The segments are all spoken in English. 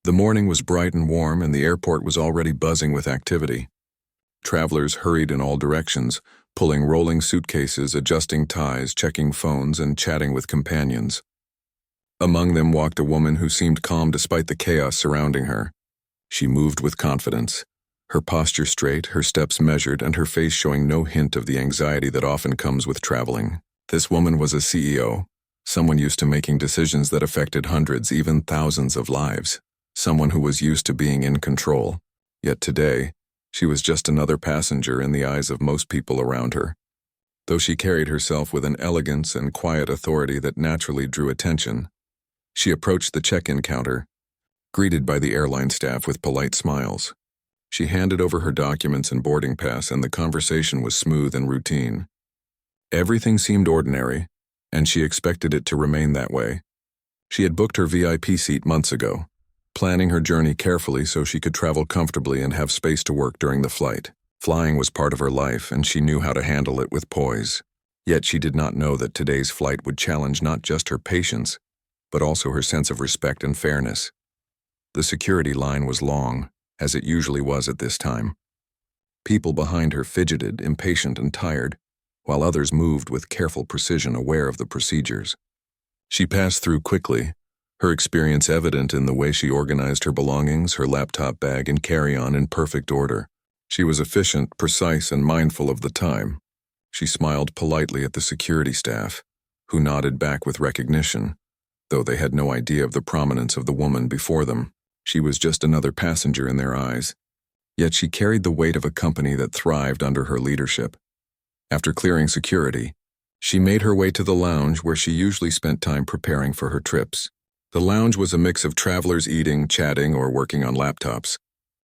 The morning was bright and warm, and the airport was already buzzing with activity. Travelers hurried in all directions, pulling rolling suitcases, adjusting ties, checking phones, and chatting with companions. Among them walked a woman who seemed calm despite the chaos surrounding her. She moved with confidence, her posture straight, her steps measured, and her face showing no hint of the anxiety that often comes with traveling. This woman was a CEO, someone used to making decisions that affected hundreds, even thousands of lives, someone who was used to being in control. Yet today, she was just another passenger in the eyes of most people around her. Though she carried herself with an elegance and quiet authority that naturally drew attention, she approached the check-in counter, greeted by the airline staff with polite smiles. She handed over her documents and boarding pass, and the conversation was smooth and routine. Everything seemed ordinary, and she expected it to remain that way. She had booked her VIP seat months ago, planning her journey carefully so she could travel comfortably and have space to work during the flight. Flying was part of her life, and she knew how to handle it with poise. Yet she did not know that today's flight would challenge not just her patience, but also her sense of respect and fairness. The security line was long, as it usually was at this time. People behind her fidgeted, impatient and tired, while others moved with careful precision, aware of the procedures. She passed through quickly, her experience evident in the way she organized her belongings, her laptop bag and carry-on in perfect order. She was efficient, precise, and mindful of the time. She smiled politely at the security staff, who nodded back with recognition, though they had no idea of the prominence of the woman before them. She was just another passenger in their eyes. Yet she carried the weight of a company that thrived under her leadership. After clearing security, she made her way to the lounge where she usually spent time preparing for her trips. The lounge was a mix of travelers eating, chatting, or working on laptops.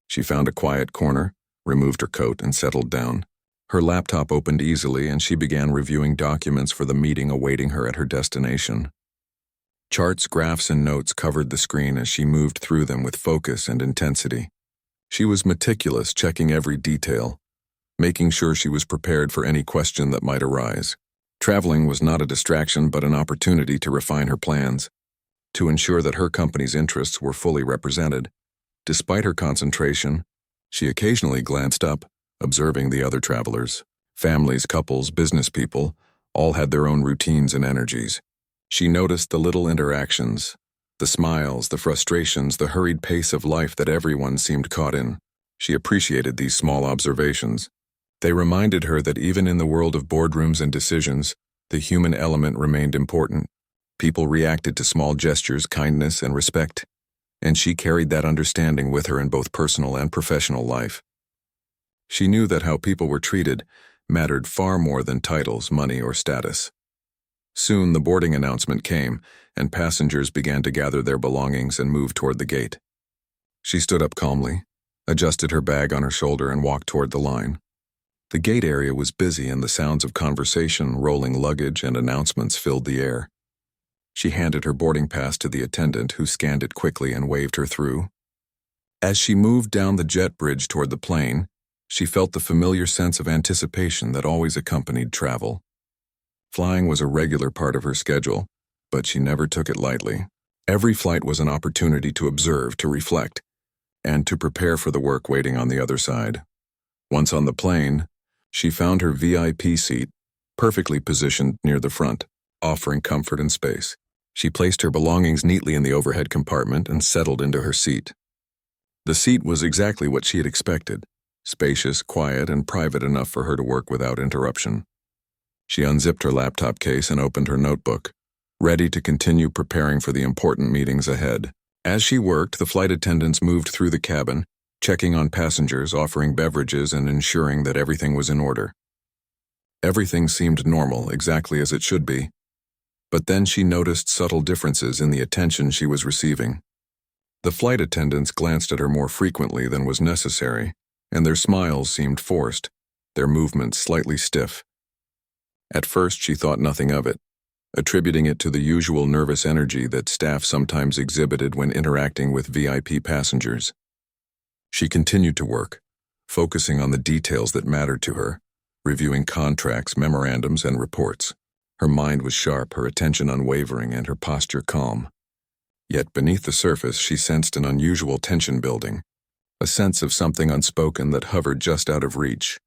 She found a quiet corner, removed her coat, and settled down. Her laptop opened easily, and she began reviewing documents for the meeting awaiting her at her destination. Charts, graphs, and notes covered the screen as she moved through them with focus and intensity. She was meticulous, checking every detail, making sure she was prepared for any question that might arise. Traveling was not a distraction but an opportunity to refine her plans, to ensure that her company's interests were fully represented. Despite her concentration, she occasionally glanced up, observing the other travelers. Families, couples, business people, all had their own routines and energies. She noticed the little interactions, the smiles, the frustrations, the hurried pace of life that everyone seemed caught in. She appreciated these small observations. They reminded her that even in the world of boardrooms and decisions, the human element remained important. People reacted to small gestures, kindness, and respect, and she carried that understanding with her in both personal and professional life. She knew that how people were treated mattered far more than titles, money, or status. Soon the boarding announcement came, and passengers began to gather their belongings and move toward the gate. She stood up calmly, adjusted her bag on her shoulder, and walked toward the line. The gate area was busy, and the sounds of conversation, rolling luggage, and announcements filled the air. She handed her boarding pass to the attendant, who scanned it quickly and waved her through. As she moved down the jet bridge toward the plane, she felt the familiar sense of anticipation that always accompanied travel. Flying was a regular part of her schedule, but she never took it lightly. Every flight was an opportunity to observe, to reflect, and to prepare for the work waiting on the other side. Once on the plane, she found her VIP seat, perfectly positioned near the front, offering comfort and space. She placed her belongings neatly in the overhead compartment and settled into her seat. The seat was exactly what she had expected, spacious, quiet, and private enough for her to work without interruption. She unzipped her laptop case and opened her notebook, ready to continue preparing for the important meetings ahead. As she worked, the flight attendants moved through the cabin, checking on passengers, offering beverages, and ensuring that everything was in order. Everything seemed normal, exactly as it should be. But then she noticed subtle differences in the attention she was receiving. The flight attendants glanced at her more frequently than was necessary, and their smiles seemed forced, their movements slightly stiff. At first she thought nothing of it, attributing it to the usual nervous energy that staff sometimes exhibited when interacting with VIP passengers. She continued to work, focusing on the details that mattered to her, reviewing contracts, memorandums, and reports. Her mind was sharp, her attention unwavering, and her posture calm. Yet beneath the surface she sensed an unusual tension building, a sense of something unspoken that hovered just out of reach.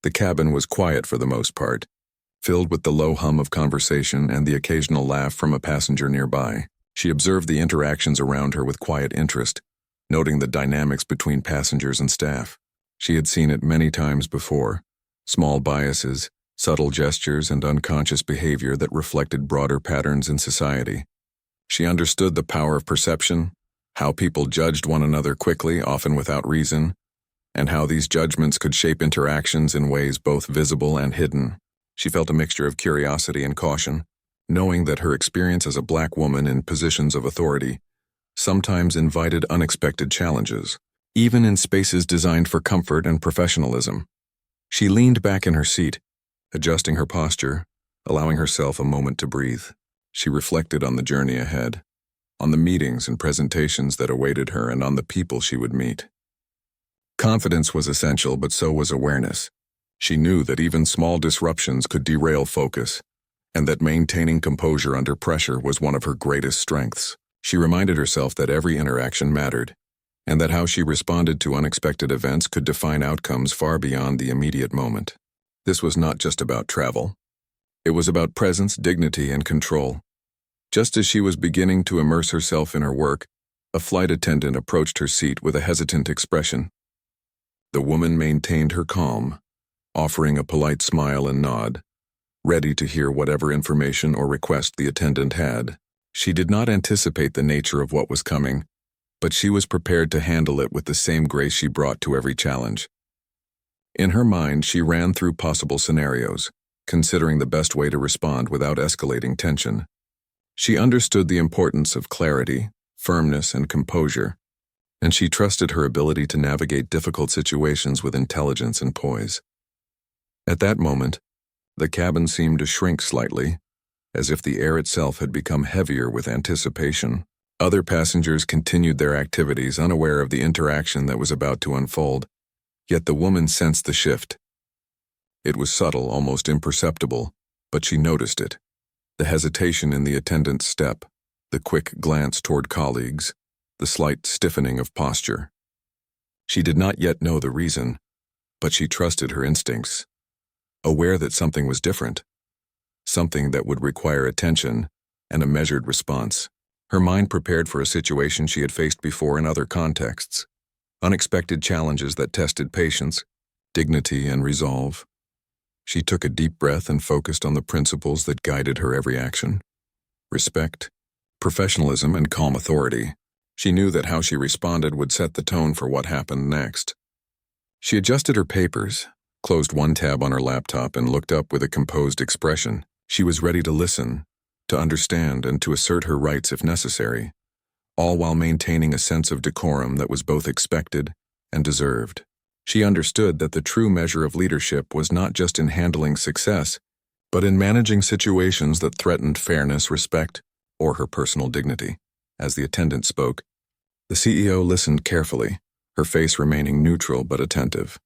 The cabin was quiet for the most part, filled with the low hum of conversation and the occasional laugh from a passenger nearby. She observed the interactions around her with quiet interest, noting the dynamics between passengers and staff. She had seen it many times before, small biases, subtle gestures, and unconscious behavior that reflected broader patterns in society. She understood the power of perception, how people judged one another quickly, often without reason, and how these judgments could shape interactions in ways both visible and hidden. She felt a mixture of curiosity and caution, knowing that her experience as a Black woman in positions of authority sometimes invited unexpected challenges, even in spaces designed for comfort and professionalism. She leaned back in her seat, adjusting her posture, allowing herself a moment to breathe. She reflected on the journey ahead, on the meetings and presentations that awaited her, and on the people she would meet. Confidence was essential, but so was awareness. She knew that even small disruptions could derail focus, and that maintaining composure under pressure was one of her greatest strengths. She reminded herself that every interaction mattered, and that how she responded to unexpected events could define outcomes far beyond the immediate moment. This was not just about travel. It was about presence, dignity, and control. Just as she was beginning to immerse herself in her work, a flight attendant approached her seat with a hesitant expression. The woman maintained her calm, offering a polite smile and nod, ready to hear whatever information or request the attendant had. She did not anticipate the nature of what was coming, but she was prepared to handle it with the same grace she brought to every challenge. In her mind, she ran through possible scenarios, considering the best way to respond without escalating tension. She understood the importance of clarity, firmness, and composure, and she trusted her ability to navigate difficult situations with intelligence and poise. At that moment, the cabin seemed to shrink slightly, as if the air itself had become heavier with anticipation. Other passengers continued their activities, unaware of the interaction that was about to unfold, yet the woman sensed the shift. It was subtle, almost imperceptible, but she noticed it. The hesitation in the attendant's step, the quick glance toward colleagues, the slight stiffening of posture. She did not yet know the reason, but she trusted her instincts, aware that something was different, something that would require attention and a measured response. Her mind prepared for a situation she had faced before in other contexts, unexpected challenges that tested patience, dignity, and resolve. She took a deep breath and focused on the principles that guided her every action: respect, professionalism, and calm authority. She knew that how she responded would set the tone for what happened next. She adjusted her papers, closed one tab on her laptop, and looked up with a composed expression. She was ready to listen, to understand, and to assert her rights if necessary, all while maintaining a sense of decorum that was both expected and deserved. She understood that the true measure of leadership was not just in handling success, but in managing situations that threatened fairness, respect, or her personal dignity. As the attendant spoke, the CEO listened carefully, her face remaining neutral but attentive.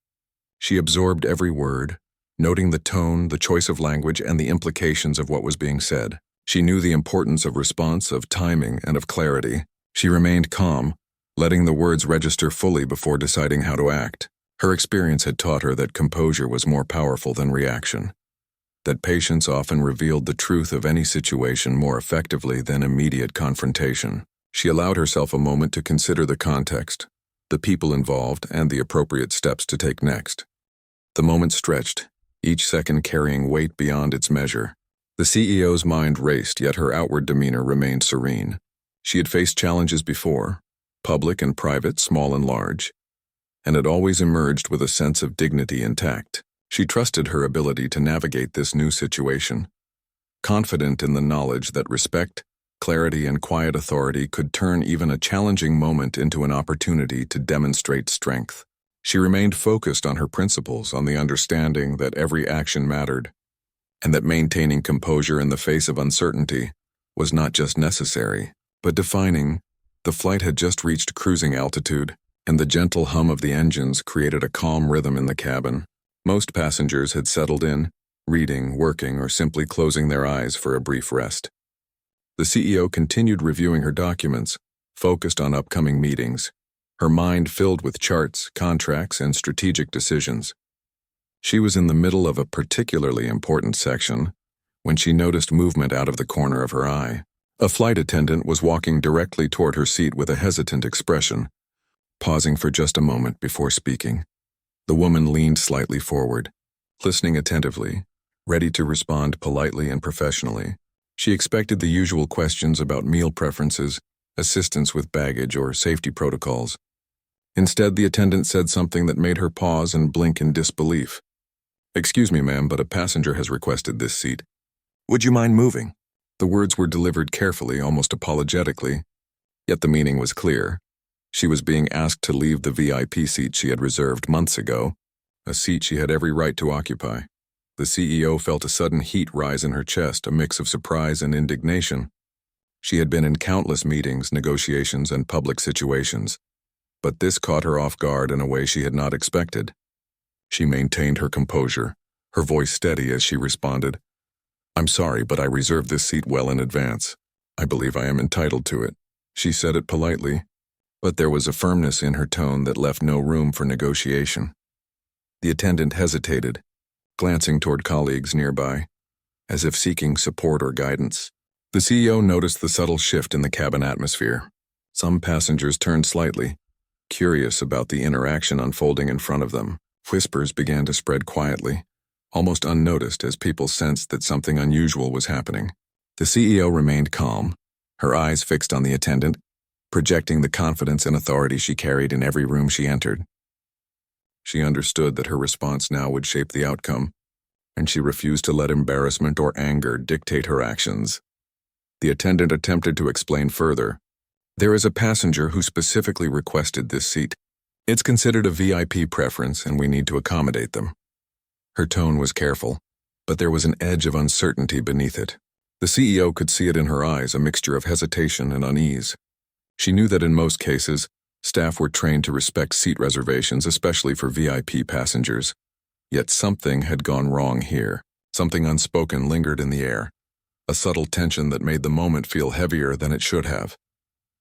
She absorbed every word, noting the tone, the choice of language, and the implications of what was being said. She knew the importance of response, of timing, and of clarity. She remained calm, letting the words register fully before deciding how to act. Her experience had taught her that composure was more powerful than reaction, that patience often revealed the truth of any situation more effectively than immediate confrontation. She allowed herself a moment to consider the context, the people involved, and the appropriate steps to take next. The moment stretched, each second carrying weight beyond its measure. The CEO's mind raced, yet her outward demeanor remained serene. She had faced challenges before, public and private, small and large, and had always emerged with a sense of dignity intact. She trusted her ability to navigate this new situation, confident in the knowledge that respect, clarity, and quiet authority could turn even a challenging moment into an opportunity to demonstrate strength. She remained focused on her principles, on the understanding that every action mattered, and that maintaining composure in the face of uncertainty was not just necessary, but defining. The flight had just reached cruising altitude, and the gentle hum of the engines created a calm rhythm in the cabin. Most passengers had settled in, reading, working, or simply closing their eyes for a brief rest. The CEO continued reviewing her documents, focused on upcoming meetings, her mind filled with charts, contracts, and strategic decisions. She was in the middle of a particularly important section when she noticed movement out of the corner of her eye. A flight attendant was walking directly toward her seat with a hesitant expression, pausing for just a moment before speaking. The woman leaned slightly forward, listening attentively, ready to respond politely and professionally. She expected the usual questions about meal preferences, assistance with baggage, or safety protocols. Instead, the attendant said something that made her pause and blink in disbelief. "Excuse me, ma'am, but a passenger has requested this seat. Would you mind moving?" The words were delivered carefully, almost apologetically, yet the meaning was clear. She was being asked to leave the VIP seat she had reserved months ago, a seat she had every right to occupy. The CEO felt a sudden heat rise in her chest, a mix of surprise and indignation. She had been in countless meetings, negotiations, and public situations, but this caught her off guard in a way she had not expected. She maintained her composure, her voice steady as she responded, "I'm sorry, but I reserved this seat well in advance. I believe I am entitled to it." She said it politely, but there was a firmness in her tone that left no room for negotiation. The attendant hesitated, glancing toward colleagues nearby, as if seeking support or guidance. The CEO noticed the subtle shift in the cabin atmosphere. Some passengers turned slightly, curious about the interaction unfolding in front of them. Whispers began to spread quietly, almost unnoticed as people sensed that something unusual was happening. The CEO remained calm, her eyes fixed on the attendant, projecting the confidence and authority she carried in every room she entered. She understood that her response now would shape the outcome, and she refused to let embarrassment or anger dictate her actions. The attendant attempted to explain further. "There is a passenger who specifically requested this seat. It's considered a VIP preference, and we need to accommodate them." Her tone was careful, but there was an edge of uncertainty beneath it. The CEO could see it in her eyes, a mixture of hesitation and unease. She knew that in most cases, staff were trained to respect seat reservations, especially for VIP passengers. Yet something had gone wrong here. Something unspoken lingered in the air, a subtle tension that made the moment feel heavier than it should have.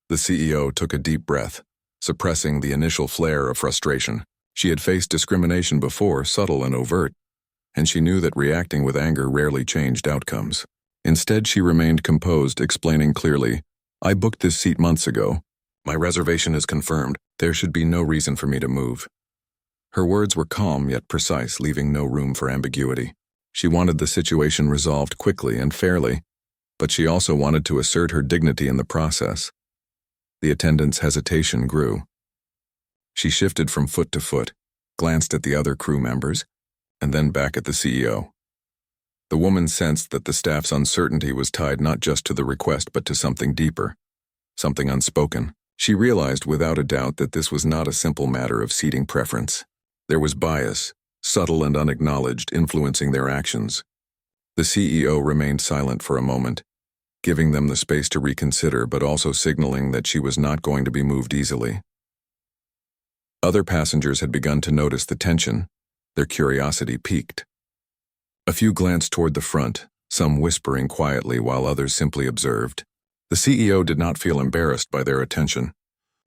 The CEO took a deep breath, suppressing the initial flare of frustration. She had faced discrimination before, subtle and overt, and she knew that reacting with anger rarely changed outcomes. Instead, she remained composed, explaining clearly, "I booked this seat months ago. My reservation is confirmed. There should be no reason for me to move." Her words were calm yet precise, leaving no room for ambiguity. She wanted the situation resolved quickly and fairly, but she also wanted to assert her dignity in the process. The attendant's hesitation grew. She shifted from foot to foot, glanced at the other crew members, and then back at the CEO. The woman sensed that the staff's uncertainty was tied not just to the request but to something deeper, something unspoken. She realized without a doubt that this was not a simple matter of seating preference. There was bias, subtle and unacknowledged, influencing their actions. The CEO remained silent for a moment, giving them the space to reconsider but also signaling that she was not going to be moved easily. Other passengers had begun to notice the tension. Their curiosity piqued. A few glanced toward the front, some whispering quietly while others simply observed. The CEO did not feel embarrassed by their attention.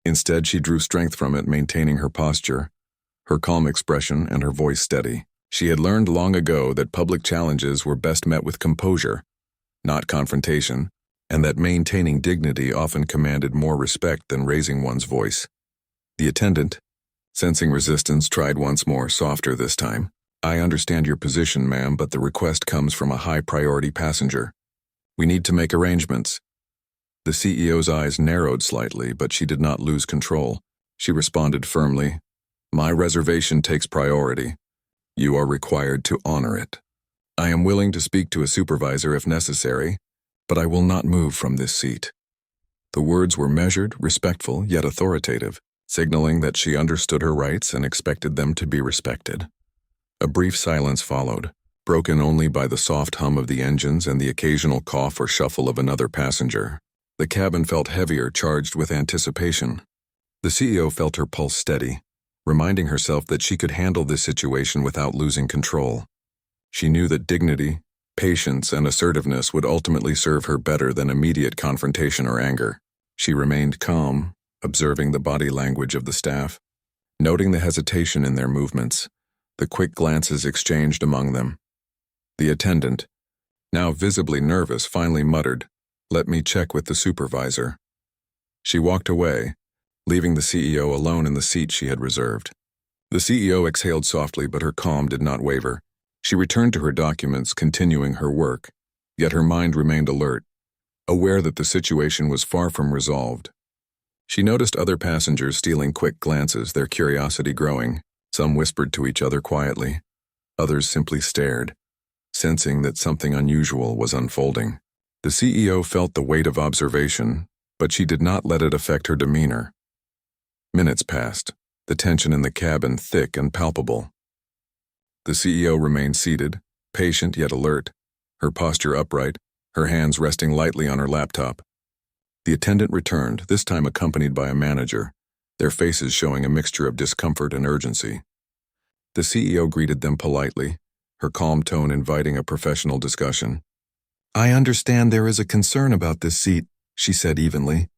Instead, she drew strength from it, maintaining her posture, her calm expression, and her voice steady. She had learned long ago that public challenges were best met with composure, not confrontation, and that maintaining dignity often commanded more respect than raising one's voice. The attendant, sensing resistance, tried once more, softer this time. "I understand your position, ma'am, but the request comes from a high-priority passenger. We need to make arrangements." The CEO's eyes narrowed slightly, but she did not lose control. She responded firmly, "My reservation takes priority. You are required to honor it. I am willing to speak to a supervisor if necessary, but I will not move from this seat." The words were measured, respectful, yet authoritative, signaling that she understood her rights and expected them to be respected. A brief silence followed, broken only by the soft hum of the engines and the occasional cough or shuffle of another passenger. The cabin felt heavier, charged with anticipation. The CEO felt her pulse steady, reminding herself that she could handle this situation without losing control. She knew that dignity, Patience and assertiveness would ultimately serve her better than immediate confrontation or anger. She remained calm, observing the body language of the staff, noting the hesitation in their movements, the quick glances exchanged among them. The attendant, now visibly nervous, finally muttered, "Let me check with the supervisor." She walked away, leaving the CEO alone in the seat she had reserved. The CEO exhaled softly, but her calm did not waver. She returned to her documents, continuing her work, yet her mind remained alert, aware that the situation was far from resolved. She noticed other passengers stealing quick glances, their curiosity growing. Some whispered to each other quietly. Others simply stared, sensing that something unusual was unfolding. The CEO felt the weight of observation, but she did not let it affect her demeanor. Minutes passed, the tension in the cabin thick and palpable. The CEO remained seated, patient yet alert, her posture upright, her hands resting lightly on her laptop. The attendant returned, this time accompanied by a manager, their faces showing a mixture of discomfort and urgency. The CEO greeted them politely, her calm tone inviting a professional discussion. "I understand there is a concern about this seat," she said evenly,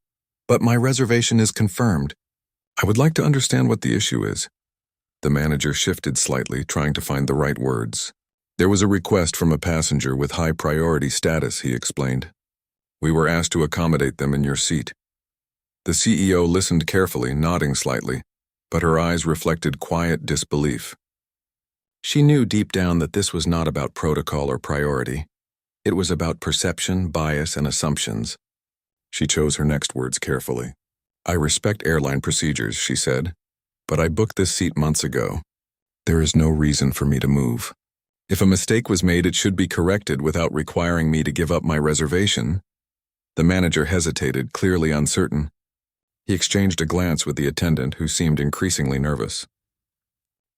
"but my reservation is confirmed. I would like to understand what the issue is." The manager shifted slightly, trying to find the right words. "There was a request from a passenger with high priority status," he explained. "We were asked to accommodate them in your seat." The CEO listened carefully, nodding slightly, but her eyes reflected quiet disbelief. She knew deep down that this was not about protocol or priority. It was about perception, bias, and assumptions. She chose her next words carefully. "I respect airline procedures," she said, "but I booked this seat months ago. There is no reason for me to move. If a mistake was made, it should be corrected without requiring me to give up my reservation." The manager hesitated, clearly uncertain. He exchanged a glance with the attendant, who seemed increasingly nervous.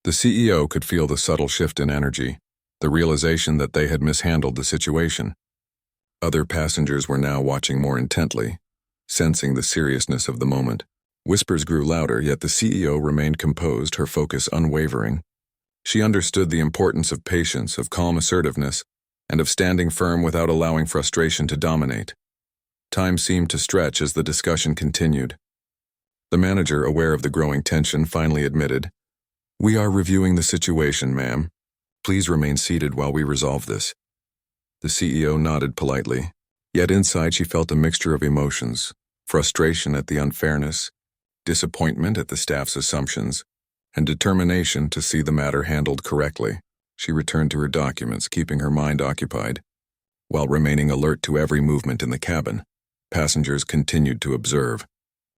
The CEO could feel the subtle shift in energy, the realization that they had mishandled the situation. Other passengers were now watching more intently, sensing the seriousness of the moment. Whispers grew louder, yet the CEO remained composed, her focus unwavering. She understood the importance of patience, of calm assertiveness, and of standing firm without allowing frustration to dominate. Time seemed to stretch as the discussion continued. The manager, aware of the growing tension, finally admitted, "We are reviewing the situation, ma'am. Please remain seated while we resolve this." The CEO nodded politely, yet inside she felt a mixture of emotions: frustration at the unfairness, disappointment at the staff's assumptions, and determination to see the matter handled correctly. She returned to her documents, keeping her mind occupied, while remaining alert to every movement in the cabin. Passengers continued to observe,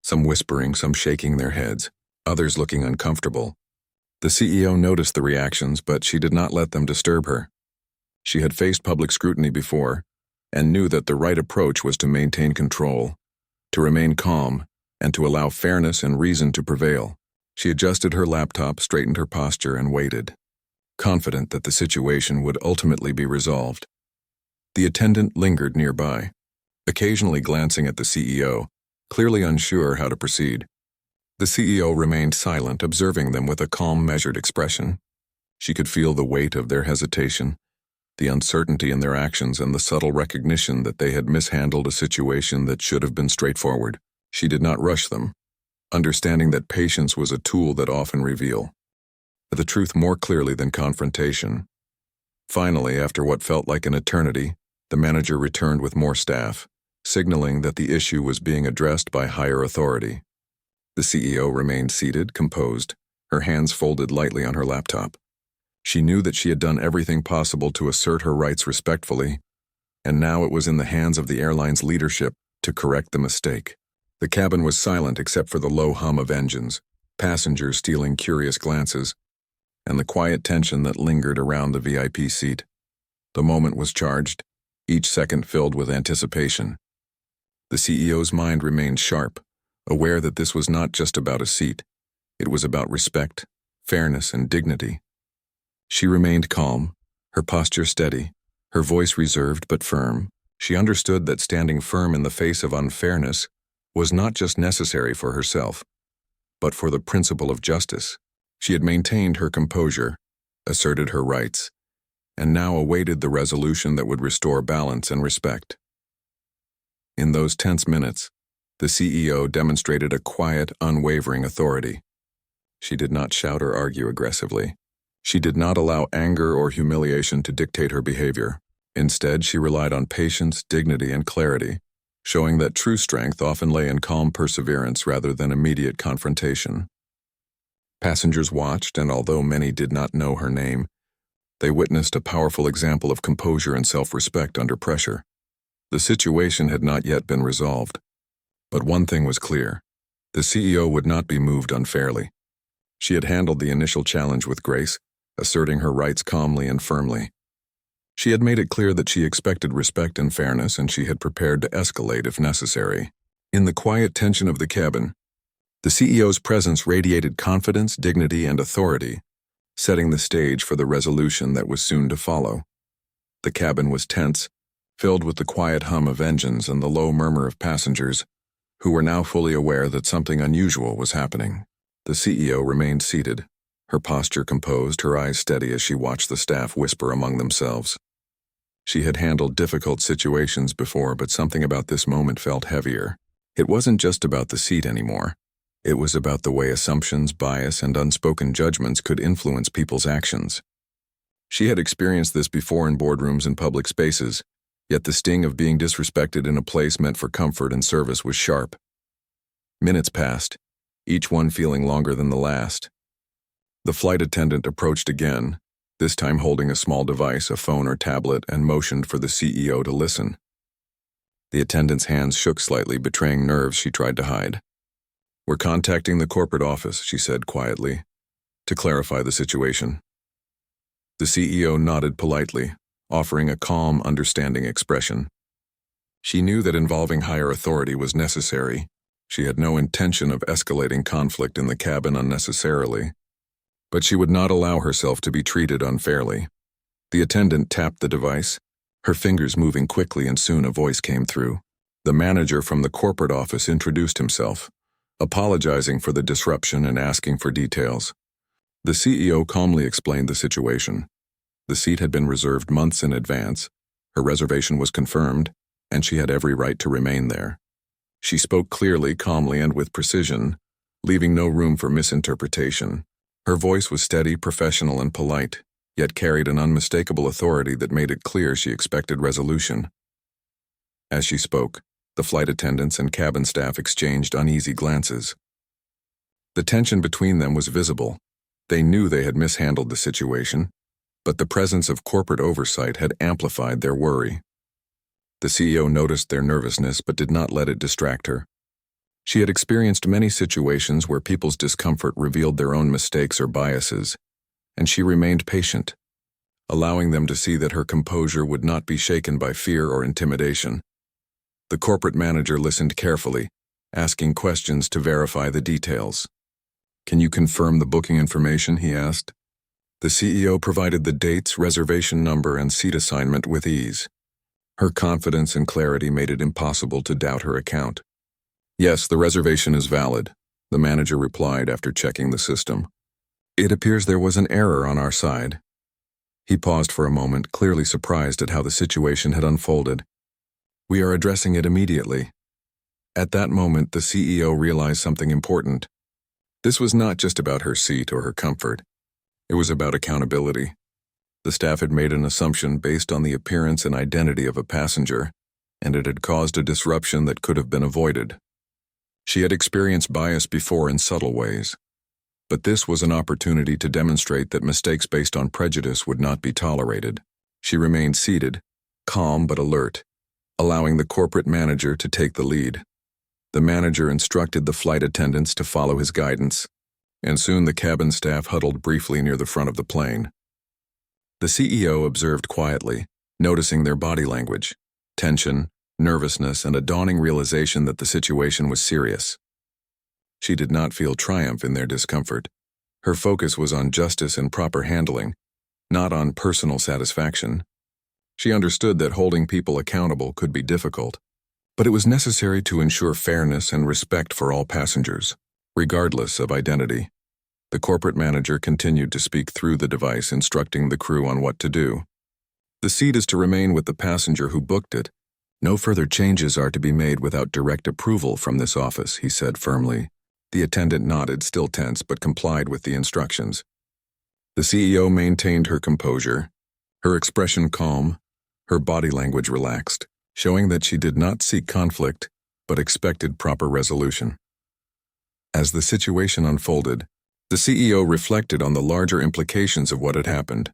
some whispering, some shaking their heads, others looking uncomfortable. The CEO noticed the reactions, but she did not let them disturb her. She had faced public scrutiny before, and knew that the right approach was to maintain control, to remain calm, and to allow fairness and reason to prevail. She adjusted her laptop, straightened her posture, and waited, confident that the situation would ultimately be resolved. The attendant lingered nearby, occasionally glancing at the CEO, clearly unsure how to proceed. The CEO remained silent, observing them with a calm, measured expression. She could feel the weight of their hesitation, the uncertainty in their actions, and the subtle recognition that they had mishandled a situation that should have been straightforward. She did not rush them, understanding that patience was a tool that often reveals the truth more clearly than confrontation. Finally, after what felt like an eternity, the manager returned with more staff, signaling that the issue was being addressed by higher authority. The CEO remained seated, composed, her hands folded lightly on her laptop. She knew that she had done everything possible to assert her rights respectfully, and now it was in the hands of the airline's leadership to correct the mistake. The cabin was silent except for the low hum of engines, passengers stealing curious glances, and the quiet tension that lingered around the VIP seat. The moment was charged, each second filled with anticipation. The CEO's mind remained sharp, aware that this was not just about a seat. It was about respect, fairness, and dignity. She remained calm, her posture steady, her voice reserved but firm. She understood that standing firm in the face of unfairness was not just necessary for herself, but for the principle of justice. She had maintained her composure, asserted her rights, and now awaited the resolution that would restore balance and respect. In those tense minutes, the CEO demonstrated a quiet, unwavering authority. She did not shout or argue aggressively. She did not allow anger or humiliation to dictate her behavior. Instead, she relied on patience, dignity, and clarity, showing that true strength often lay in calm perseverance rather than immediate confrontation. Passengers watched, and although many did not know her name, they witnessed a powerful example of composure and self-respect under pressure. The situation had not yet been resolved. But one thing was clear: the CEO would not be moved unfairly. She had handled the initial challenge with grace, asserting her rights calmly and firmly. She had made it clear that she expected respect and fairness, and she had prepared to escalate if necessary. In the quiet tension of the cabin, the CEO's presence radiated confidence, dignity, and authority, setting the stage for the resolution that was soon to follow. The cabin was tense, filled with the quiet hum of engines and the low murmur of passengers, who were now fully aware that something unusual was happening. The CEO remained seated, her posture composed, her eyes steady as she watched the staff whisper among themselves. She had handled difficult situations before, but something about this moment felt heavier. It wasn't just about the seat anymore. It was about the way assumptions, bias, and unspoken judgments could influence people's actions. She had experienced this before in boardrooms and public spaces, yet the sting of being disrespected in a place meant for comfort and service was sharp. Minutes passed, each one feeling longer than the last. The flight attendant approached again, this time holding a small device, a phone or tablet, and motioned for the CEO to listen. The attendant's hands shook slightly, betraying nerves she tried to hide. "We're contacting the corporate office," she said quietly, "to clarify the situation." The CEO nodded politely, offering a calm, understanding expression. She knew that involving higher authority was necessary. She had no intention of escalating conflict in the cabin unnecessarily, but she would not allow herself to be treated unfairly. The attendant tapped the device, her fingers moving quickly, and soon a voice came through. The manager from the corporate office introduced himself, apologizing for the disruption and asking for details. The CEO calmly explained the situation. The seat had been reserved months in advance, her reservation was confirmed, and she had every right to remain there. She spoke clearly, calmly, and with precision, leaving no room for misinterpretation. Her voice was steady, professional, and polite, yet carried an unmistakable authority that made it clear she expected resolution. As she spoke, the flight attendants and cabin staff exchanged uneasy glances. The tension between them was visible. They knew they had mishandled the situation, but the presence of corporate oversight had amplified their worry. The CEO noticed their nervousness but did not let it distract her. She had experienced many situations where people's discomfort revealed their own mistakes or biases, and she remained patient, allowing them to see that her composure would not be shaken by fear or intimidation. The corporate manager listened carefully, asking questions to verify the details. "Can you confirm the booking information?" he asked. The CEO provided the dates, reservation number, and seat assignment with ease. Her confidence and clarity made it impossible to doubt her account. "Yes, the reservation is valid," the manager replied after checking the system. "It appears there was an error on our side." He paused for a moment, clearly surprised at how the situation had unfolded. "We are addressing it immediately." At that moment, the CEO realized something important. This was not just about her seat or her comfort. It was about accountability. The staff had made an assumption based on the appearance and identity of a passenger, and it had caused a disruption that could have been avoided. She had experienced bias before in subtle ways, but this was an opportunity to demonstrate that mistakes based on prejudice would not be tolerated. She remained seated, calm but alert, allowing the corporate manager to take the lead. The manager instructed the flight attendants to follow his guidance, and soon the cabin staff huddled briefly near the front of the plane. The CEO observed quietly, noticing their body language, tension, nervousness, and a dawning realization that the situation was serious. She did not feel triumph in their discomfort. Her focus was on justice and proper handling, not on personal satisfaction. She understood that holding people accountable could be difficult, but it was necessary to ensure fairness and respect for all passengers, regardless of identity. The corporate manager continued to speak through the device, instructing the crew on what to do. The seat is to remain with the passenger who booked it. No further changes are to be made without direct approval from this office, he said firmly. The attendant nodded, still tense, but complied with the instructions. The CEO maintained her composure, her expression calm, her body language relaxed, showing that she did not seek conflict, but expected proper resolution. As the situation unfolded, the CEO reflected on the larger implications of what had happened.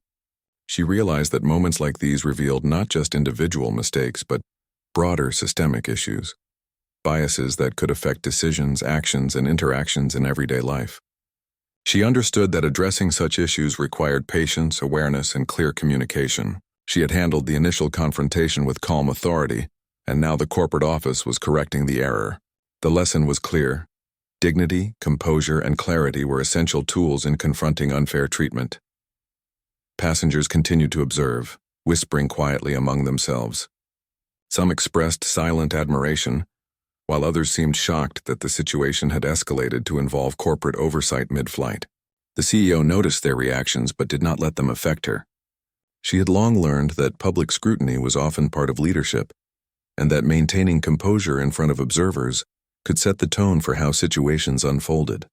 She realized that moments like these revealed not just individual mistakes, but broader systemic issues, biases that could affect decisions, actions, and interactions in everyday life. She understood that addressing such issues required patience, awareness, and clear communication. She had handled the initial confrontation with calm authority, and now the corporate office was correcting the error. The lesson was clear. Dignity, composure, and clarity were essential tools in confronting unfair treatment. Passengers continued to observe, whispering quietly among themselves. Some expressed silent admiration, while others seemed shocked that the situation had escalated to involve corporate oversight mid-flight. The CEO noticed their reactions but did not let them affect her. She had long learned that public scrutiny was often part of leadership, and that maintaining composure in front of observers could set the tone for how situations unfolded.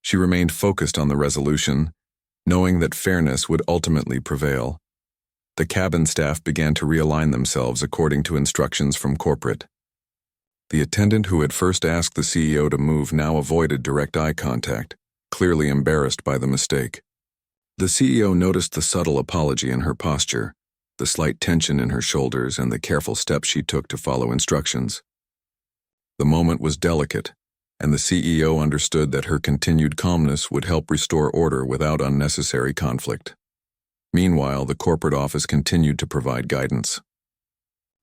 She remained focused on the resolution, knowing that fairness would ultimately prevail. The cabin staff began to realign themselves according to instructions from corporate. The attendant who had first asked the CEO to move now avoided direct eye contact, clearly embarrassed by the mistake. The CEO noticed the subtle apology in her posture, the slight tension in her shoulders, and the careful steps she took to follow instructions. The moment was delicate, and the CEO understood that her continued calmness would help restore order without unnecessary conflict. Meanwhile, the corporate office continued to provide guidance.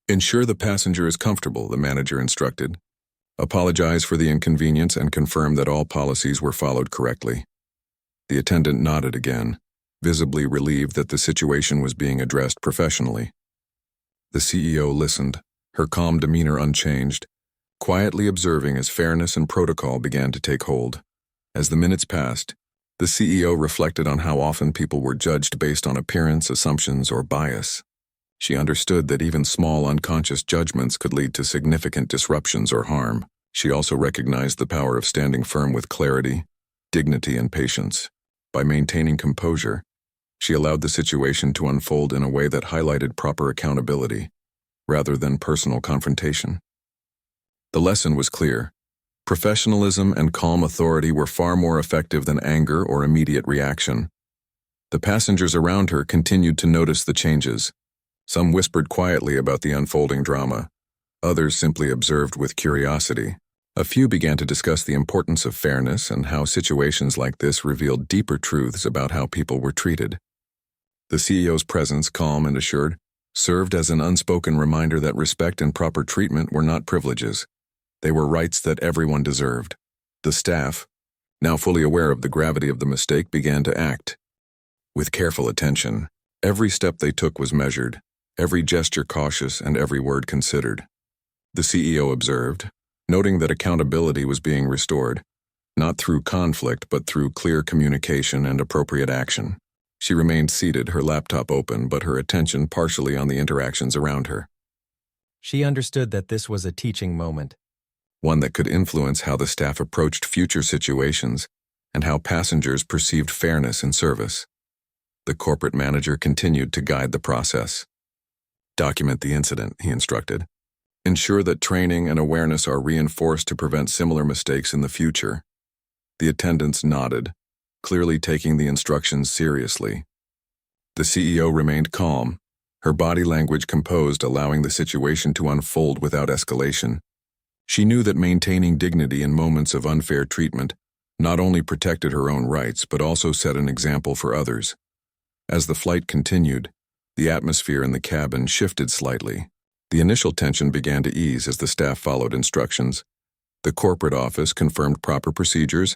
Ensure the passenger is comfortable, the manager instructed. Apologize for the inconvenience and confirm that all policies were followed correctly. The attendant nodded again, visibly relieved that the situation was being addressed professionally. The CEO listened, her calm demeanor unchanged, quietly observing as fairness and protocol began to take hold. As the minutes passed, the CEO reflected on how often people were judged based on appearance, assumptions, or bias. She understood that even small unconscious judgments could lead to significant disruptions or harm. She also recognized the power of standing firm with clarity, dignity, and patience. By maintaining composure, she allowed the situation to unfold in a way that highlighted proper accountability, rather than personal confrontation. The lesson was clear. Professionalism and calm authority were far more effective than anger or immediate reaction. The passengers around her continued to notice the changes. Some whispered quietly about the unfolding drama. Others simply observed with curiosity. A few began to discuss the importance of fairness and how situations like this revealed deeper truths about how people were treated. The CEO's presence, calm and assured, served as an unspoken reminder that respect and proper treatment were not privileges. They were rights that everyone deserved. The staff, now fully aware of the gravity of the mistake, began to act. With careful attention, every step they took was measured, every gesture cautious, and every word considered. The CEO observed, noting that accountability was being restored, not through conflict but through clear communication and appropriate action. She remained seated, her laptop open, but her attention partially on the interactions around her. She understood that this was a teaching moment, one that could influence how the staff approached future situations and how passengers perceived fairness in service. The corporate manager continued to guide the process. Document the incident, he instructed. Ensure that training and awareness are reinforced to prevent similar mistakes in the future. The attendants nodded, clearly taking the instructions seriously. The CEO remained calm, her body language composed, allowing the situation to unfold without escalation. She knew that maintaining dignity in moments of unfair treatment not only protected her own rights but also set an example for others. As the flight continued, the atmosphere in the cabin shifted slightly. The initial tension began to ease as the staff followed instructions. The corporate office confirmed proper procedures,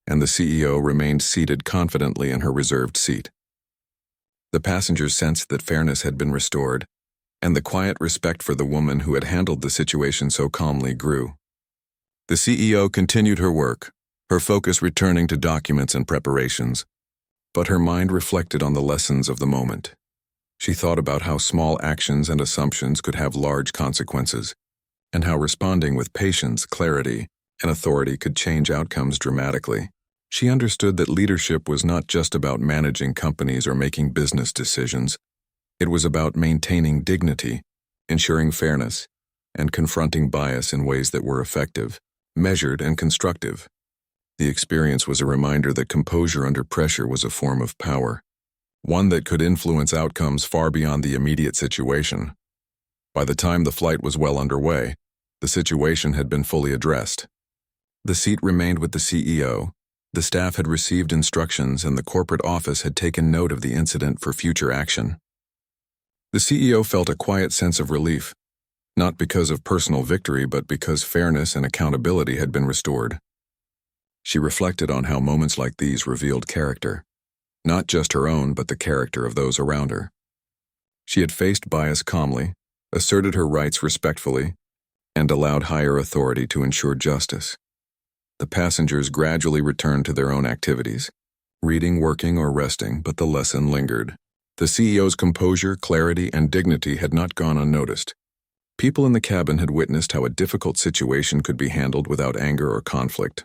and the CEO remained seated confidently in her reserved seat. The passengers sensed that fairness had been restored, and the quiet respect for the woman who had handled the situation so calmly grew. The CEO continued her work, her focus returning to documents and preparations, but her mind reflected on the lessons of the moment. She thought about how small actions and assumptions could have large consequences, and how responding with patience, clarity, and authority could change outcomes dramatically. She understood that leadership was not just about managing companies or making business decisions. It was about maintaining dignity, ensuring fairness, and confronting bias in ways that were effective, measured, and constructive. The experience was a reminder that composure under pressure was a form of power, one that could influence outcomes far beyond the immediate situation. By the time the flight was well underway, the situation had been fully addressed. The seat remained with the CEO, the staff had received instructions, and the corporate office had taken note of the incident for future action. The CEO felt a quiet sense of relief, not because of personal victory but because fairness and accountability had been restored. She reflected on how moments like these revealed character, not just her own but the character of those around her. She had faced bias calmly, asserted her rights respectfully, and allowed higher authority to ensure justice. The passengers gradually returned to their own activities, reading, working, or resting, but the lesson lingered. The CEO's composure, clarity, and dignity had not gone unnoticed. People in the cabin had witnessed how a difficult situation could be handled without anger or conflict,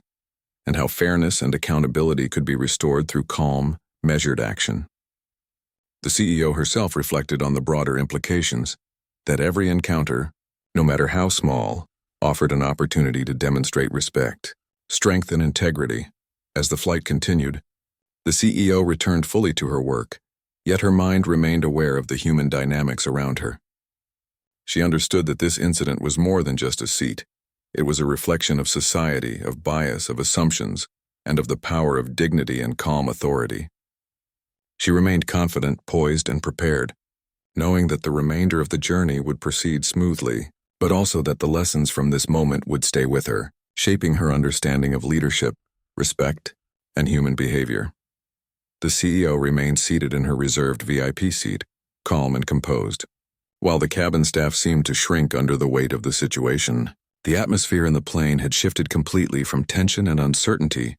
and how fairness and accountability could be restored through calm, measured action. The CEO herself reflected on the broader implications, that every encounter, no matter how small, offered an opportunity to demonstrate respect, strength, and integrity. As the flight continued, the CEO returned fully to her work, yet her mind remained aware of the human dynamics around her. She understood that this incident was more than just a seat. It was a reflection of society, of bias, of assumptions, and of the power of dignity and calm authority. She remained confident, poised, and prepared, knowing that the remainder of the journey would proceed smoothly, but also that the lessons from this moment would stay with her, shaping her understanding of leadership, respect, and human behavior. The CEO remained seated in her reserved VIP seat, calm and composed. While the cabin staff seemed to shrink under the weight of the situation, the atmosphere in the plane had shifted completely from tension and uncertainty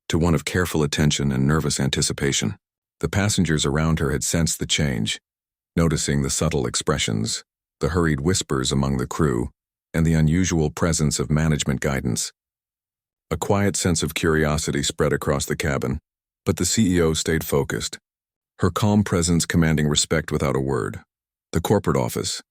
to one of careful attention and nervous anticipation. The passengers around her had sensed the change, noticing the subtle expressions, the hurried whispers among the crew, and the unusual presence of management guidance. A quiet sense of curiosity spread across the cabin, but the CEO stayed focused, her calm presence commanding respect without a word. The corporate office,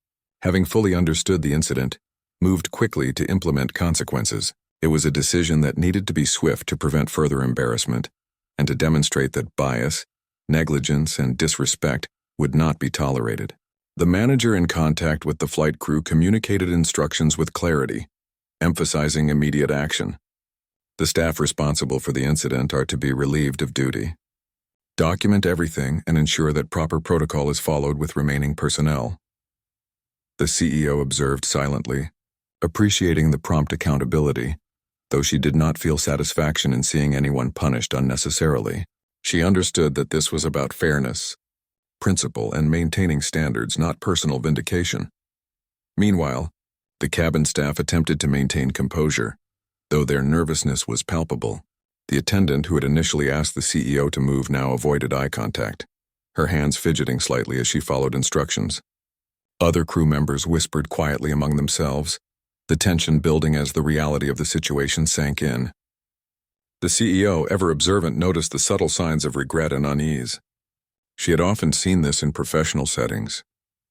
having fully understood the incident, moved quickly to implement consequences. It was a decision that needed to be swift to prevent further embarrassment and to demonstrate that bias, negligence, and disrespect would not be tolerated. The manager in contact with the flight crew communicated instructions with clarity, emphasizing immediate action. The staff responsible for the incident are to be relieved of duty. Document everything and ensure that proper protocol is followed with remaining personnel. The CEO observed silently, appreciating the prompt accountability, though she did not feel satisfaction in seeing anyone punished unnecessarily. She understood that this was about fairness, principle, and maintaining standards, not personal vindication. Meanwhile, the cabin staff attempted to maintain composure, though their nervousness was palpable. The attendant who had initially asked the CEO to move now avoided eye contact, her hands fidgeting slightly as she followed instructions. Other crew members whispered quietly among themselves, the tension building as the reality of the situation sank in. The CEO, ever observant, noticed the subtle signs of regret and unease. She had often seen this in professional settings.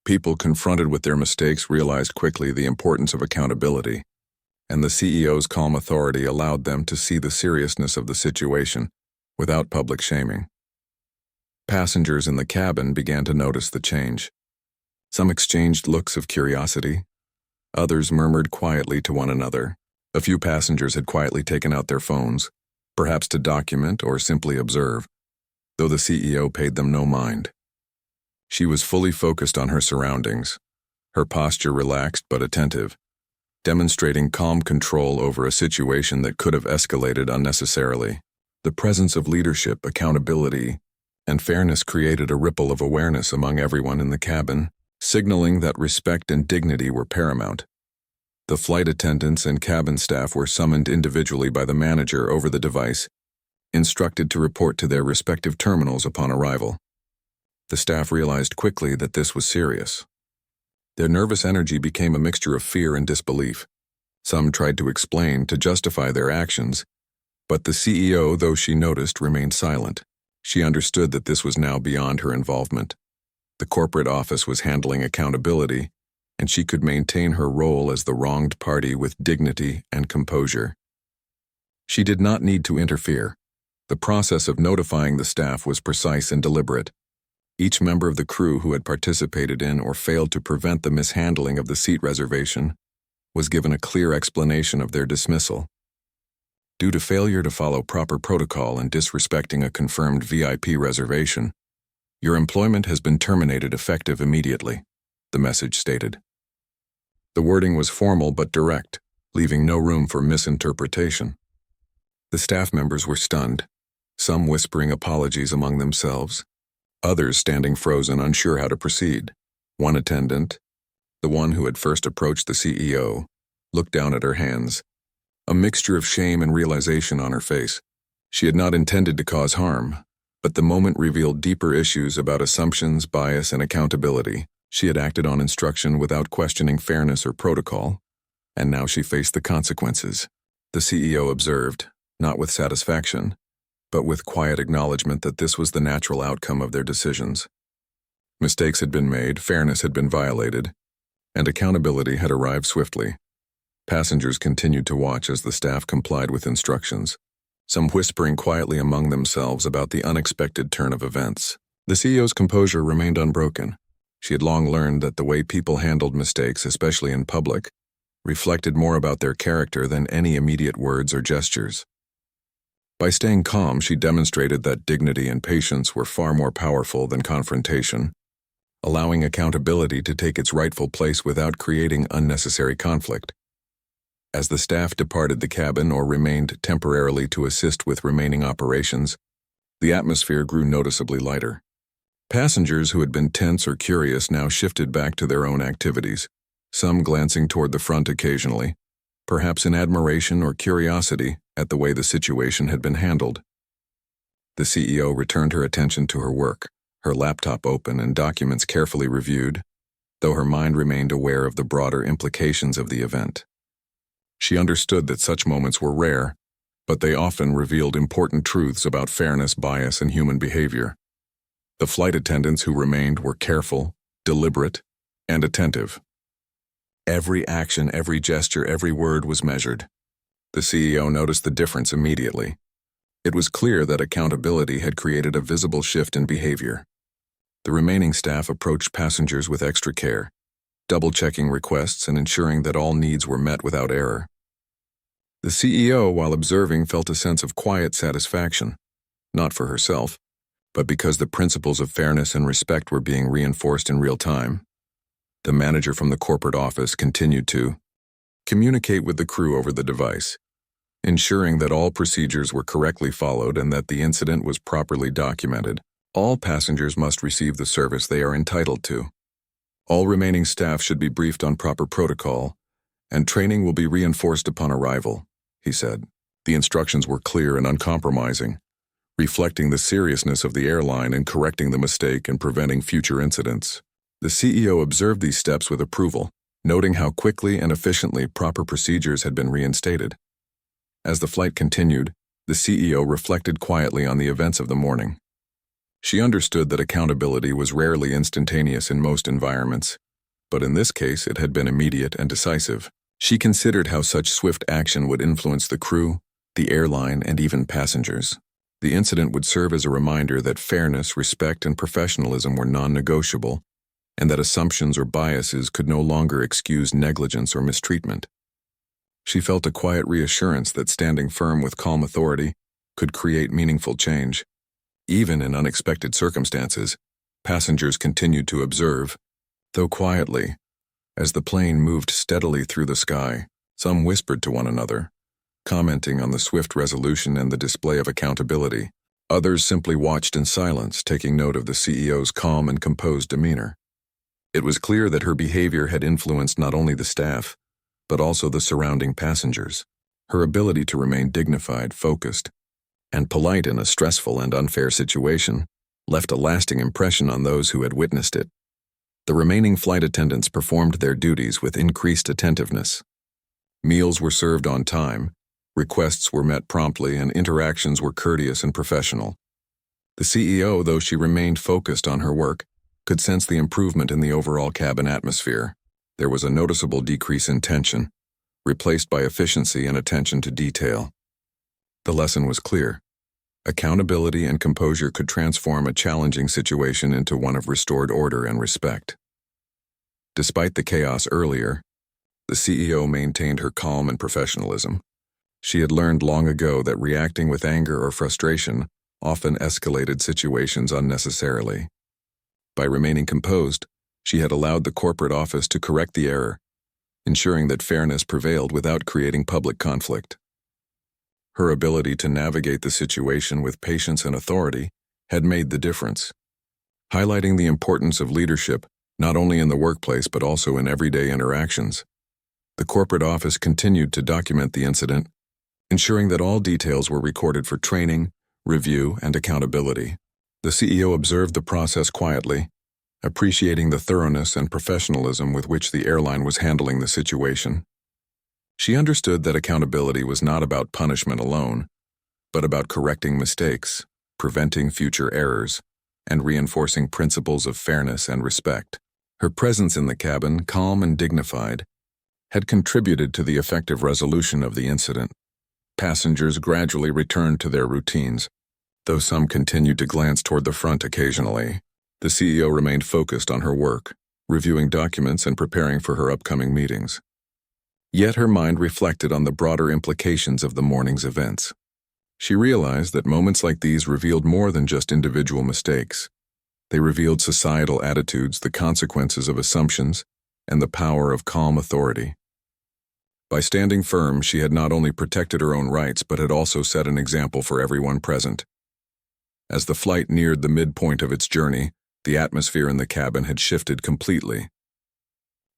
People confronted with their mistakes realized quickly the importance of accountability, and the CEO's calm authority allowed them to see the seriousness of the situation without public shaming. Passengers in the cabin began to notice the change. Some exchanged looks of curiosity. Others murmured quietly to one another. A few passengers had quietly taken out their phones, perhaps to document or simply observe, though the CEO paid them no mind. She was fully focused on her surroundings, her posture relaxed but attentive, demonstrating calm control over a situation that could have escalated unnecessarily. The presence of leadership, accountability, and fairness created a ripple of awareness among everyone in the cabin, signaling that respect and dignity were paramount. The flight attendants and cabin staff were summoned individually by the manager over the device, instructed to report to their respective terminals upon arrival. The staff realized quickly that this was serious. Their nervous energy became a mixture of fear and disbelief. Some tried to explain, to justify their actions, but the CEO, though she noticed, remained silent. She understood that this was now beyond her involvement. The corporate office was handling accountability, and she could maintain her role as the wronged party with dignity and composure. She did not need to interfere. The process of notifying the staff was precise and deliberate. Each member of the crew who had participated in or failed to prevent the mishandling of the seat reservation was given a clear explanation of their dismissal. Due to failure to follow proper protocol and disrespecting a confirmed VIP reservation, your employment has been terminated effective immediately, the message stated. The wording was formal but direct, leaving no room for misinterpretation. The staff members were stunned, some whispering apologies among themselves, others standing frozen, unsure how to proceed. One attendant, the one who had first approached the CEO, looked down at her hands, a mixture of shame and realization on her face. She had not intended to cause harm, but the moment revealed deeper issues about assumptions, bias, and accountability. She had acted on instruction without questioning fairness or protocol, and now she faced the consequences. The CEO observed, not with satisfaction, but with quiet acknowledgement that this was the natural outcome of their decisions. Mistakes had been made, fairness had been violated, and accountability had arrived swiftly. Passengers continued to watch as the staff complied with instructions, some whispering quietly among themselves about the unexpected turn of events. The CEO's composure remained unbroken. She had long learned that the way people handled mistakes, especially in public, reflected more about their character than any immediate words or gestures. By staying calm, she demonstrated that dignity and patience were far more powerful than confrontation, allowing accountability to take its rightful place without creating unnecessary conflict. As the staff departed the cabin or remained temporarily to assist with remaining operations, the atmosphere grew noticeably lighter. Passengers who had been tense or curious now shifted back to their own activities, some glancing toward the front occasionally, perhaps in admiration or curiosity at the way the situation had been handled. The CEO returned her attention to her work, her laptop open and documents carefully reviewed, though her mind remained aware of the broader implications of the event. She understood that such moments were rare, but they often revealed important truths about fairness, bias, and human behavior. The flight attendants who remained were careful, deliberate, and attentive. Every action, every gesture, every word was measured. The CEO noticed the difference immediately. It was clear that accountability had created a visible shift in behavior. The remaining staff approached passengers with extra care, double-checking requests and ensuring that all needs were met without error. The CEO, while observing, felt a sense of quiet satisfaction, not for herself, but because the principles of fairness and respect were being reinforced in real time. The manager from the corporate office continued to communicate with the crew over the device, ensuring that all procedures were correctly followed and that the incident was properly documented. All passengers must receive the service they are entitled to. All remaining staff should be briefed on proper protocol, and training will be reinforced upon arrival, he said. The instructions were clear and uncompromising, reflecting the seriousness of the airline and correcting the mistake and preventing future incidents. The CEO observed these steps with approval, noting how quickly and efficiently proper procedures had been reinstated. As the flight continued, the CEO reflected quietly on the events of the morning. She understood that accountability was rarely instantaneous in most environments, but in this case it had been immediate and decisive. She considered how such swift action would influence the crew, the airline, and even passengers. The incident would serve as a reminder that fairness, respect, and professionalism were non-negotiable, and that assumptions or biases could no longer excuse negligence or mistreatment. She felt a quiet reassurance that standing firm with calm authority could create meaningful change. Even in unexpected circumstances, passengers continued to observe, though quietly. As the plane moved steadily through the sky, some whispered to one another, commenting on the swift resolution and the display of accountability. Others simply watched in silence, taking note of the CEO's calm and composed demeanor. It was clear that her behavior had influenced not only the staff, but also the surrounding passengers. Her ability to remain dignified, focused, and polite in a stressful and unfair situation left a lasting impression on those who had witnessed it. The remaining flight attendants performed their duties with increased attentiveness. Meals were served on time, requests were met promptly, and interactions were courteous and professional. The CEO, though she remained focused on her work, could sense the improvement in the overall cabin atmosphere. There was a noticeable decrease in tension, replaced by efficiency and attention to detail. The lesson was clear. Accountability and composure could transform a challenging situation into one of restored order and respect. Despite the chaos earlier, the CEO maintained her calm and professionalism. She had learned long ago that reacting with anger or frustration often escalated situations unnecessarily. By remaining composed, she had allowed the corporate office to correct the error, ensuring that fairness prevailed without creating public conflict. Her ability to navigate the situation with patience and authority had made the difference, highlighting the importance of leadership not only in the workplace but also in everyday interactions. The corporate office continued to document the incident, ensuring that all details were recorded for training, review, and accountability. The CEO observed the process quietly, appreciating the thoroughness and professionalism with which the airline was handling the situation. She understood that accountability was not about punishment alone, but about correcting mistakes, preventing future errors, and reinforcing principles of fairness and respect. Her presence in the cabin, calm and dignified, had contributed to the effective resolution of the incident. Passengers gradually returned to their routines, though some continued to glance toward the front occasionally. The CEO remained focused on her work, reviewing documents and preparing for her upcoming meetings. Yet her mind reflected on the broader implications of the morning's events. She realized that moments like these revealed more than just individual mistakes. They revealed societal attitudes, the consequences of assumptions, and the power of calm authority. By standing firm, she had not only protected her own rights but had also set an example for everyone present. As the flight neared the midpoint of its journey, the atmosphere in the cabin had shifted completely.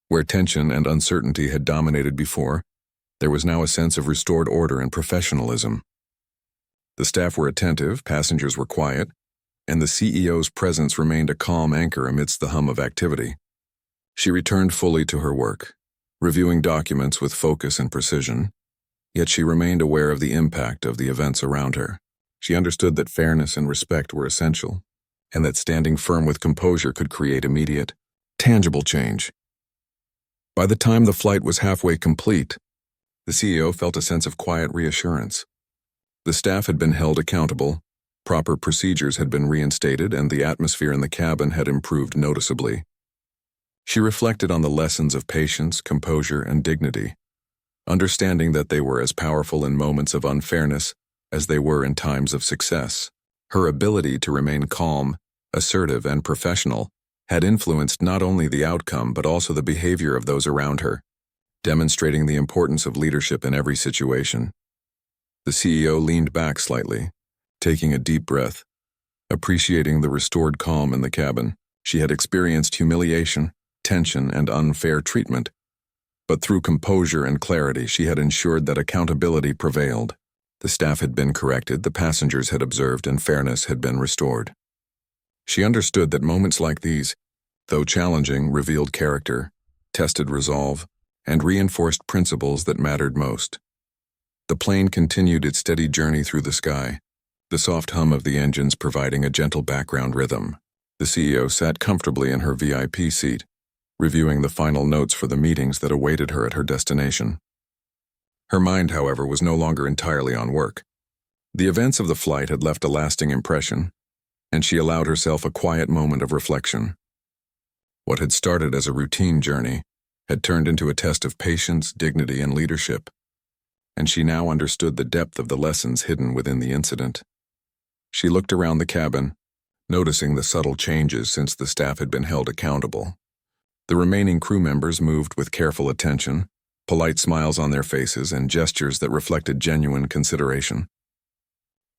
Where tension and uncertainty had dominated before, there was now a sense of restored order and professionalism. The staff were attentive, passengers were quiet, and the CEO's presence remained a calm anchor amidst the hum of activity. She returned fully to her work, reviewing documents with focus and precision, yet she remained aware of the impact of the events around her. She understood that fairness and respect were essential, and that standing firm with composure could create immediate, tangible change. By the time the flight was halfway complete, the CEO felt a sense of quiet reassurance. The staff had been held accountable, proper procedures had been reinstated, and the atmosphere in the cabin had improved noticeably. She reflected on the lessons of patience, composure, and dignity, understanding that they were as powerful in moments of unfairness as they were in times of success. Her ability to remain calm, assertive, and professional had influenced not only the outcome but also the behavior of those around her, demonstrating the importance of leadership in every situation. The CEO leaned back slightly, taking a deep breath, appreciating the restored calm in the cabin. She had experienced humiliation, tension, and unfair treatment, but through composure and clarity she had ensured that accountability prevailed. The staff had been corrected, the passengers had observed, and fairness had been restored. She understood that moments like these, though challenging, revealed character, tested resolve, and reinforced principles that mattered most. The plane continued its steady journey through the sky, the soft hum of the engines providing a gentle background rhythm. The CEO sat comfortably in her VIP seat, reviewing the final notes for the meetings that awaited her at her destination. Her mind, however, was no longer entirely on work. The events of the flight had left a lasting impression, and she allowed herself a quiet moment of reflection. What had started as a routine journey had turned into a test of patience, dignity, and leadership, and she now understood the depth of the lessons hidden within the incident. She looked around the cabin, noticing the subtle changes since the staff had been held accountable. The remaining crew members moved with careful attention, polite smiles on their faces and gestures that reflected genuine consideration.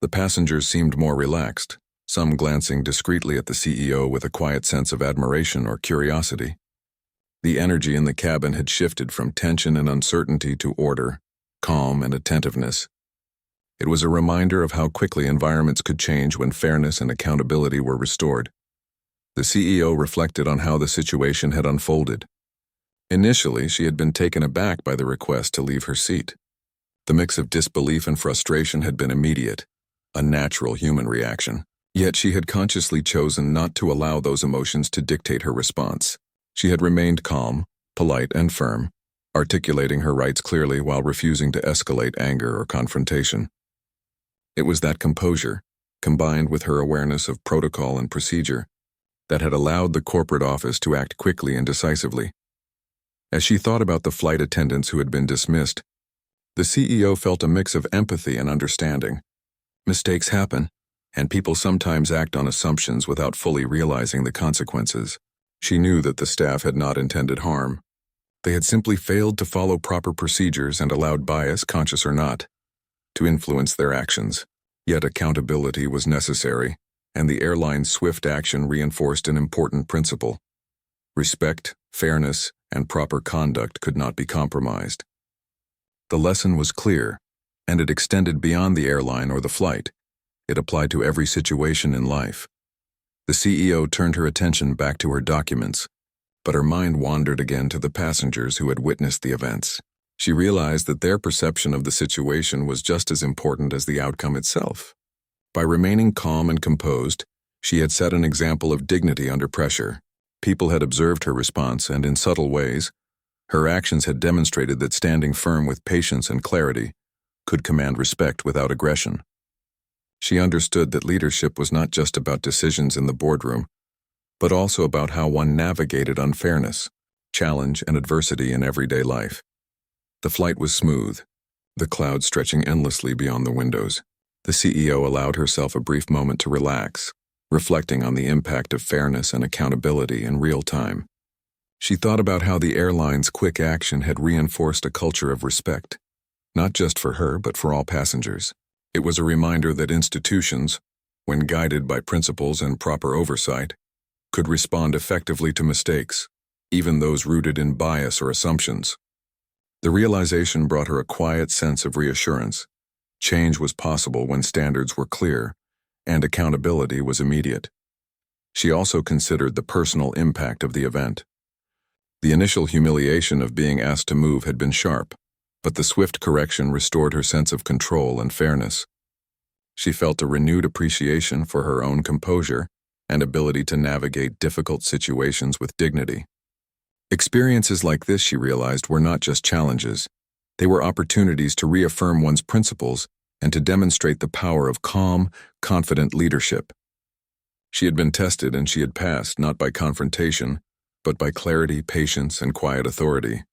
The passengers seemed more relaxed, some glancing discreetly at the CEO with a quiet sense of admiration or curiosity. The energy in the cabin had shifted from tension and uncertainty to order, calm, and attentiveness. It was a reminder of how quickly environments could change when fairness and accountability were restored. The CEO reflected on how the situation had unfolded. Initially, she had been taken aback by the request to leave her seat. The mix of disbelief and frustration had been immediate, a natural human reaction. Yet she had consciously chosen not to allow those emotions to dictate her response. She had remained calm, polite, and firm, articulating her rights clearly while refusing to escalate anger or confrontation. It was that composure, combined with her awareness of protocol and procedure, that had allowed the corporate office to act quickly and decisively. As she thought about the flight attendants who had been dismissed, the CEO felt a mix of empathy and understanding. Mistakes happen, and people sometimes act on assumptions without fully realizing the consequences. She knew that the staff had not intended harm. They had simply failed to follow proper procedures and allowed bias, conscious or not, to influence their actions. Yet accountability was necessary, and the airline's swift action reinforced an important principle. Respect, fairness, and proper conduct could not be compromised. The lesson was clear, and it extended beyond the airline or the flight. It applied to every situation in life. The CEO turned her attention back to her documents, but her mind wandered again to the passengers who had witnessed the events. She realized that their perception of the situation was just as important as the outcome itself. By remaining calm and composed, she had set an example of dignity under pressure. People had observed her response, and in subtle ways, her actions had demonstrated that standing firm with patience and clarity could command respect without aggression. She understood that leadership was not just about decisions in the boardroom, but also about how one navigated unfairness, challenge, and adversity in everyday life. The flight was smooth, the clouds stretching endlessly beyond the windows. The CEO allowed herself a brief moment to relax, reflecting on the impact of fairness and accountability in real time. She thought about how the airline's quick action had reinforced a culture of respect, not just for her but for all passengers. It was a reminder that institutions, when guided by principles and proper oversight, could respond effectively to mistakes, even those rooted in bias or assumptions. The realization brought her a quiet sense of reassurance. Change was possible when standards were clear, and accountability was immediate. She also considered the personal impact of the event. The initial humiliation of being asked to move had been sharp, but the swift correction restored her sense of control and fairness. She felt a renewed appreciation for her own composure and ability to navigate difficult situations with dignity. Experiences like this, she realized, were not just challenges. They were opportunities to reaffirm one's principles and to demonstrate the power of calm, confident leadership. She had been tested and she had passed not by confrontation, but by clarity, patience, and quiet authority.